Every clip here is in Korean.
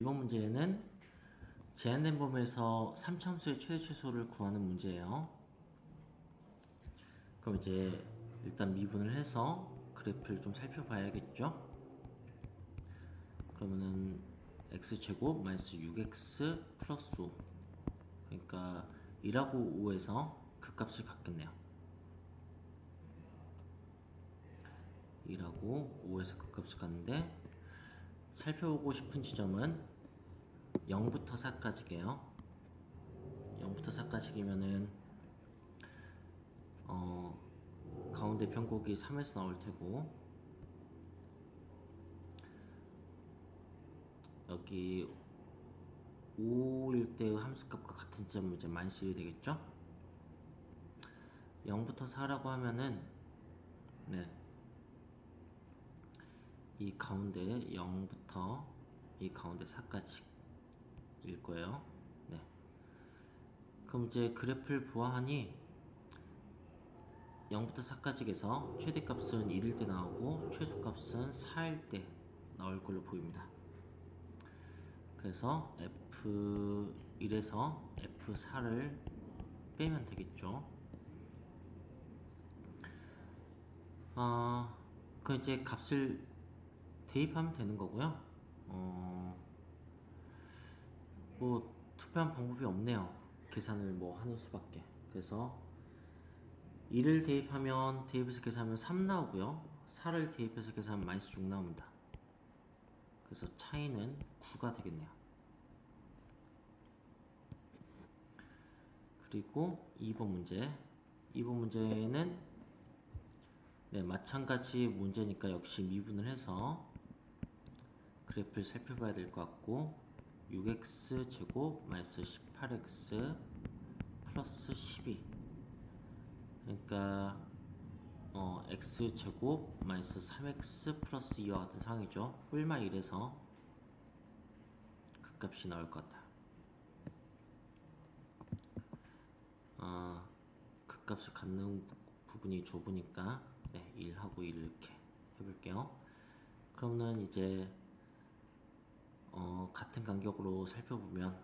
이번 문제는 제한된 범위에서 3참수의 최대 최소를 구하는 문제예요. 그럼 이제 일단 미분을 해서 그래프를 좀 살펴봐야겠죠? 그러면은 x제곱 마이너스 6x 플러스 5, 그러니까 1하고 5에서 극값을 갖겠네요. 1하고 5에서 극값을 갖는데 살펴보고 싶은 지점은 0부터 4까지게요. 0부터 4까지이면은 가운데 편곡이 3에서 나올 테고, 여기 5일 때의 함수값과 같은 점은 이제 마이너스 1이 되겠죠? 0부터 4라고 하면은, 네, 이 가운데 0부터 이 가운데 4까지 일 거예요. 네. 그럼 이제 그래프를 보아하니 0부터 4까지에서 최대값은 1일 때 나오고 최소값은 4일 때 나올 걸로 보입니다. 그래서 F1에서 F4를 빼면 되겠죠. 그 이제 값을 대입하면 되는 거고요. 뭐 특별한 방법이 없네요. 계산을 뭐 하는 수밖에. 그래서 1을 대입해서 계산하면 3 나오고요. 4를 대입해서 계산하면 마이너스 6 나옵니다. 그래서 차이는 9가 되겠네요. 그리고 2번 문제. 2번 문제는 네, 마찬가지 문제니까 역시 미분을 해서 그래프를 살펴봐야 될 것 같고, 6x 제곱 마이너스 18x 플러스 12, 그러니까 x 제곱 마이너스 3x 플러스 2와 같은 상황이죠. 뿔마 1에서 그 값이 나올 것 같아요. 그 값을 갖는 부분이 좁으니까 네, 1하고 1을 이렇게 해볼게요. 그러면 이제 같은 간격으로 살펴보면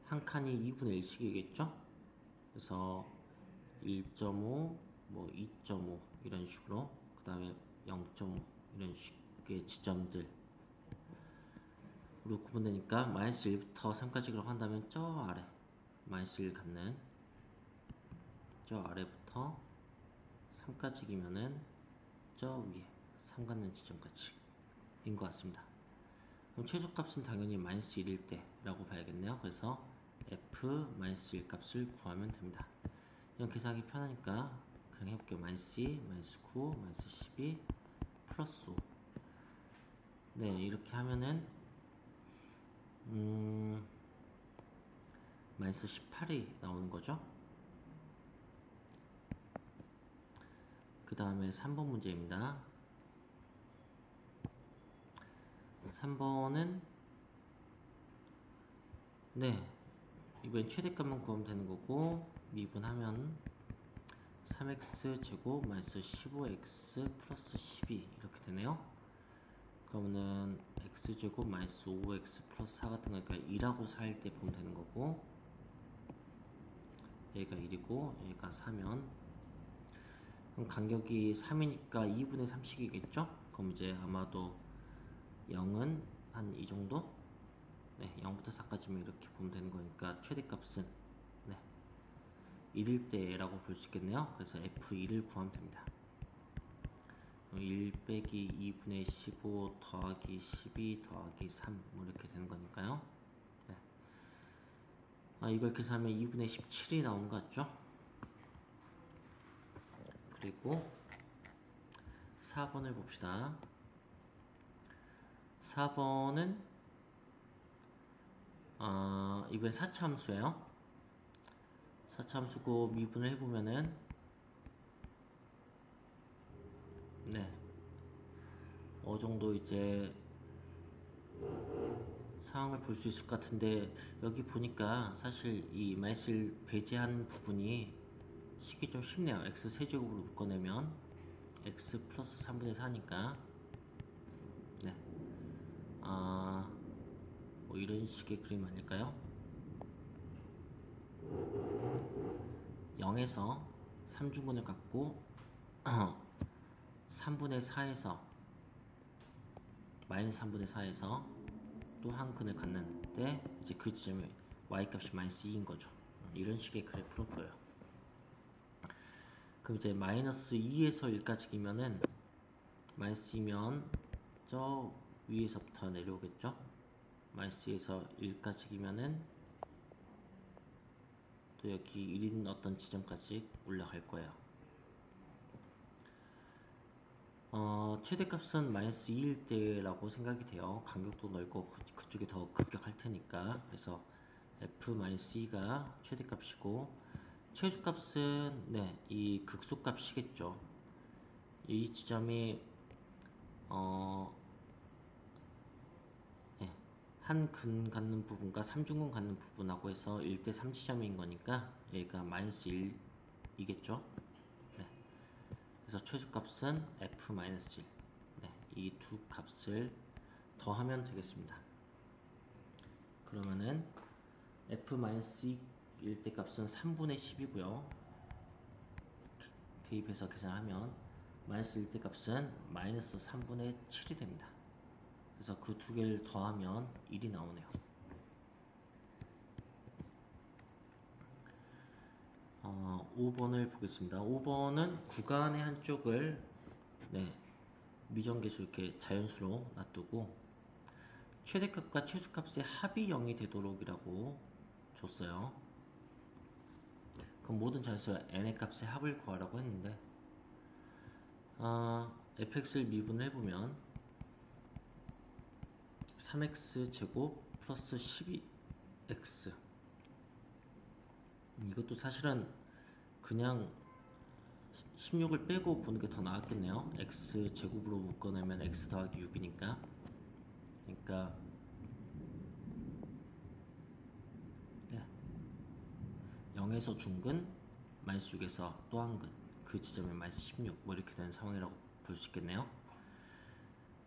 한 칸이 2분의 1씩이겠죠? 그래서 1.5, 뭐 2.5 이런 식으로, 그 다음에 0.5 이런 식의 지점들로 구분되니까 마이너스 1부터 3까지라고 한다면 저 아래 마이너스 1 갖는 저 아래부터 3까지이면은 저 위에 3 갖는 지점까지 인 것 같습니다. 그럼 최소값은 당연히 마이너스 1일 때 라고 봐야겠네요. 그래서 f 마이너스 1 값을 구하면 됩니다. 이건 계산하기 편하니까 그냥 해볼게요. 마이너스 2, 마이너스 9, 마이너스 12 플러스 5. 네, 이렇게 하면은 마이너스 18이 나오는 거죠. 그 다음에 3번 문제입니다. 3번은 네, 이번엔 최대값만 구하면 되는 거고, 미분하면 3x 제곱 마이너스 15x 플러스 12 이렇게 되네요. 그러면은 x 제곱 마이너스 5x 플러스 4 같은 거니까 1하고 4일 때 보면 되는 거고, 얘가 1이고 얘가 4면, 그럼 간격이 3이니까 2분의 3씩이겠죠? 그럼 이제 아마도 0은 한 이 정도? 네, 0부터 4까지면 이렇게 보면 되는 거니까 최대값은 네, 1일 때라고 볼 수 있겠네요. 그래서 F1을 구하면 됩니다. 1 빼기 2분의 15 더하기 12 더하기 3 뭐 이렇게 되는 거니까요. 네. 이걸 계산하면 2분의 17이 나오는 것 같죠? 그리고 4번을 봅시다. 4번은 이번엔 4차 함수예요. 4차 함수고 미분을 해보면은 네, 정도 이제 상황을 볼 수 있을 것 같은데, 여기 보니까 사실 이 마이너스 배제한 부분이 식이 좀 쉽네요. x 세제곱으로 묶어내면 x 플러스 3분의 4니까 뭐 이런 식의 그림 아닐까요? 0에서 3중근을 갖고 3분의 4에서 마이너스 3분의 4에서 또 한 근을 갖는데 이제 그 지점에 y값이 마이너스 2인 거죠. 이런 식의 그래프로 보여요. 그럼 이제 마이너스 2에서 1까지기면은 마이너스 2면 저 위에서부터 내려오겠죠. 마이너스 2에서 1까지기면은 또 여기 1인 어떤 지점까지 올라갈 거예요. 최대값은 마이너스 2일 때라고 생각이 돼요. 간격도 넓고 그쪽에 더 급격할 테니까. 그래서 f-2가 최대값이고 최소값은 이 극소값이겠죠. 이 지점이 한 근 갖는 부분과 3중근 갖는 부분하고 해서 1대 3 지점인 거니까 여기가 마이너스 1이겠죠. 그래서 최소값은 f-1. 이 두 값을 더하면 되겠습니다. 그러면은 f-1일 때 값은 3분의 10이고요. 대입해서 계산하면 마이너스 1때 값은 마이너스 3분의 7이 됩니다. 그래서 그 두 개를 더하면 1이 나오네요. 5번을 보겠습니다. 5번은 구간의 한쪽을 미정계수 이렇게 자연수로 놔두고 최대값과 최소값의 합이 0이 되도록이라고 줬어요. 그럼 모든 자연수 n의 값의 합을 구하라고 했는데 fx를 미분을 해보면 3x 제곱 플러스 12x 이것도 사실은 그냥 16을 빼고 보는 게 더 나았겠네요. x 제곱으로 묶어내면 x 더하기 6이니까 그러니까 0에서 중근 마이너스 6에서 또 한 근 그 지점에 마이너스 16 뭐 이렇게 되는 상황이라고 볼 수 있겠네요.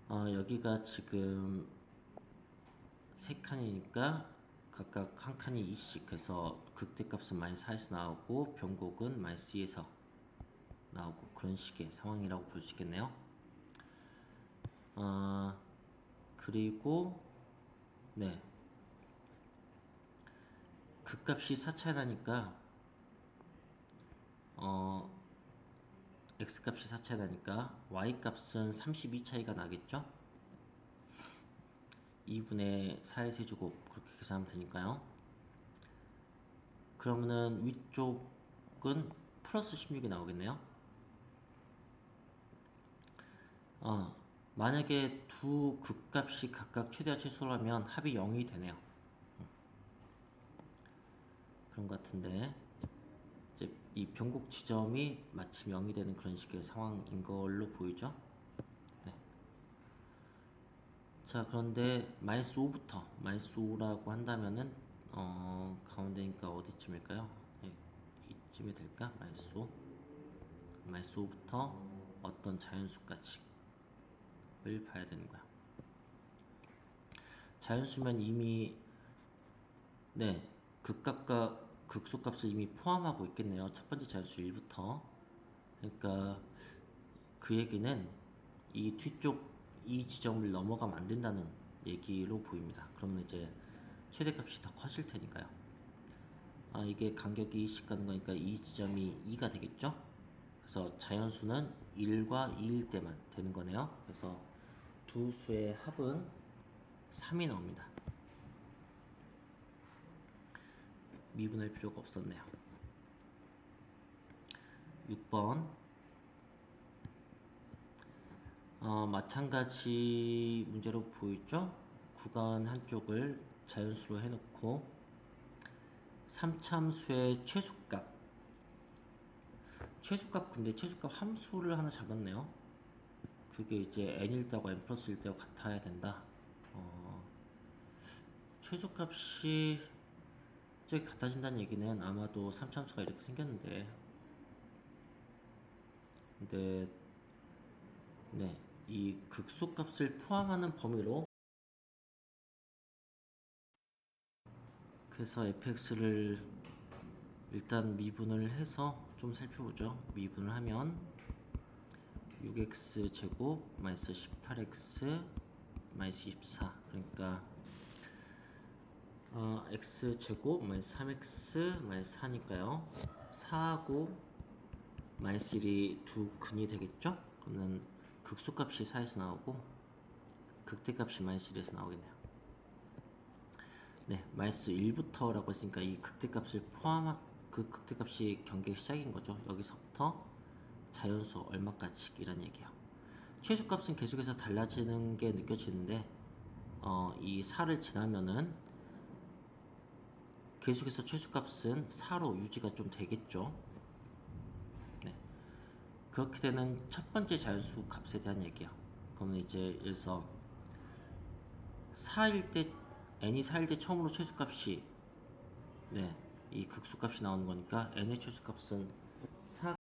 여기가 지금 세 칸이니까 각각 한 칸이 2씩 해서 극대값은 마이너스 4에서 나오고 변곡은 마이너스 2에서 나오고 그런 식의 상황이라고 볼 수 있겠네요. 그리고 극값이 4차이 나니까 x값이 4차이 나니까 y값은 32 차이가 나겠죠. 2분의 4의 세제곱 그렇게 계산하면 되니까요. 그러면은 위쪽은 플러스 16이 나오겠네요. 만약에 두 극값이 각각 최대와 최소라면 합이 0이 되네요. 그런 것 같은데 이제 이 변곡 지점이 마침 0이 되는 그런 식의 상황인 걸로 보이죠. 자, 그런데 마이너스 5부터 마이너스 5라고 한다면은 가운데니까 어디쯤일까요? 이쯤이 될까? 마이너스 5 마이너스 5부터 어떤 자연수까지 을 봐야 되는 거야. 자연수면 이미 극값과 극소값을 이미 포함하고 있겠네요. 첫 번째 자연수 1부터. 그러니까 그 얘기는 이 뒤쪽 이 지점을 넘어가면 안 된다는 얘기로 보입니다. 그러면 이제 최대값이 더 커질 테니까요. 이게 간격이 2씩 가는 거니까 이 지점이 2가 되겠죠? 그래서 자연수는 1과 2일 때만 되는 거네요. 그래서 두 수의 합은 3이 나옵니다. 미분할 필요가 없었네요. 6번 마찬가지 문제로 보이죠? 구간 한쪽을 자연수로 해놓고 3참수의 최소값 근데 최소값 함수를 하나 잡았네요. 그게 이제 n일 때하고 n 플러스 1 때와 같아야 된다. 최소값이 저기 같아진다는 얘기는 아마도 3참수가 이렇게 생겼는데 근데 이 극소값을 포함하는 범위로 그래서 fx를 일단 미분을 해서 좀 살펴보죠. 미분을 하면 6x 제곱 마이너스 18x 마이너스 24, 그러니까 x 제곱 마이너스 3x 마이너스 4니까요 4하고 마이너스 1이 두 근이 되겠죠? 그러면 극소값이 4에서 나오고 극대값이 마이너스 1에서 나오겠네요. 네, 마이너스 1부터라고 했으니까 이 극대값을 포함한 그 극대값이 경계 시작인 거죠. 여기서부터 자연수 얼마까지 이란 얘기예요. 최소값은 계속해서 달라지는 게 느껴지는데 이 4를 지나면은 계속해서 최소값은 4로 유지가 좀 되겠죠. 네. 그렇게 되는 첫 번째 자연수 값에 대한 얘기예요. 그러면 이제 예를 들어서 4일 때 n이 4일 때 처음으로 최소값이 이 극소값이 나오는 거니까 n의 최소값은 4